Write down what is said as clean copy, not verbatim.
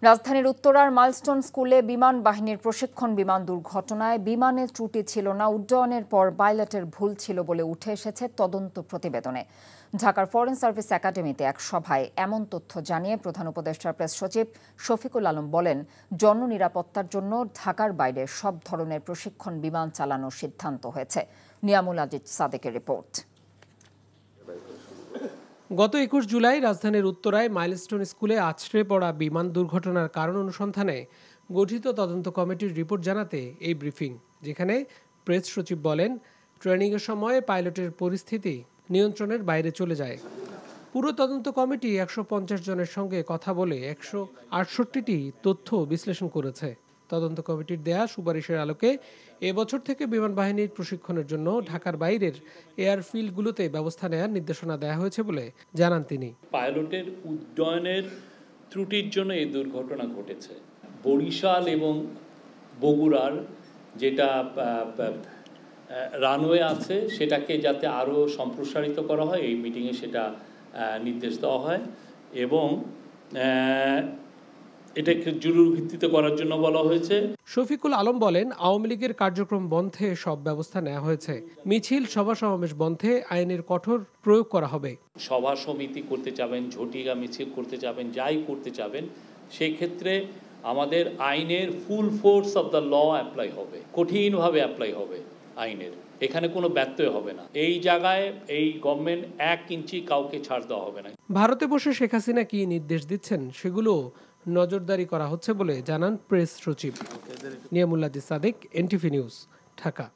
রাজধানীর উত্তরার মাইলস্টোন স্কুলে বিমান বাহিনীর প্রশিক্ষণ বিমান দুর্ঘটনায় বিমানের ত্রুটি ছিল না, উড্ডয়নের পর পাইলটের ভুল ছিল বলে উঠে এসেছে তদন্ত প্রতিবেদনে। ঢাকার ফরেন সার্ভিস একাডেমিতে এক সভায় এমন তথ্য জানিয়ে প্রধান উপদেষ্টার প্রেস সচিব শফিকুল আলম বলেন, জননিরাপত্তার জন্য ঢাকার বাইরে সব ধরনের প্রশিক্ষণ বিমান চালানোর সিদ্ধান্ত হয়েছে। নিয়ামুল আজিজ সাদেকের রিপোর্ট। গত ২১ জুলাই রাজধানীর উত্তরায় মাইলস্টোন স্কুলে আছড়ে পড়া বিমান দুর্ঘটনার কারণ অনুসন্ধানে গঠিত তদন্ত কমিটির রিপোর্ট জানাতে এই ব্রিফিং, যেখানে প্রেস সচিব বলেন, ট্রেনিংয়ের সময় পাইলটের পরিস্থিতি নিয়ন্ত্রণের বাইরে চলে যায়। পুরো তদন্ত কমিটি ১৫০ জনের সঙ্গে কথা বলে ১৬৮টি তথ্য বিশ্লেষণ করেছে। তদন্ত কমিটির দেয়া সুপারিশের আলোকে এবছর থেকে বিমান বাহিনীর প্রশিক্ষণের জন্য ঢাকার বাইরের এয়ারফিল্ডগুলোতে ব্যবস্থা নেওয়ার নির্দেশনা দেওয়া হয়েছে বলে জানান তিনি। পাইলটের উড্ডয়নের ত্রুটির জন্য এই দুর্ঘটনা ঘটেছে। বরিশাল এবং বগুড়ার যেটা রানওয়ে আছে সেটাকে যাতে আরও সম্প্রসারিত করা হয়, এই মিটিংয়ে সেটা নির্দেশ দেওয়া হয় এবং এটাকে জরুরি ভিত্তিতে করার জন্য বলা হয়েছে। শফিকুল আলম বলেন, আওয়ামী লীগের কার্যক্রম বন্ধে সব ব্যবস্থা নেওয়া হয়েছে। মিছিল, সভা সমাবেশ বন্ধে আইনের কঠোর প্রয়োগ করা হবে। সভা সমিতি করতে চাবেন, ঝটিকা মিছিল করতে চাবেন, যাই করতে চাবেন, সেই ক্ষেত্রে আমাদের আইনের full force of the law apply হবে, কঠিনভাবে অ্যাপ্লাই হবে আইনের, এখানে কোনো ব্যত্যয় হবে না। এই জায়গায় এই গভর্নমেন্ট ১ ইঞ্চি কাউকে ছাড় দেওয়া হবে না। ভারতে বসে শেখ হাসিনা কি নির্দেশ দিচ্ছেন সেগুলো নজরদারি করা হচ্ছে বলে জানান প্রেস সচিব। Niamul Aziz Sadek, NTV news, Dhaka.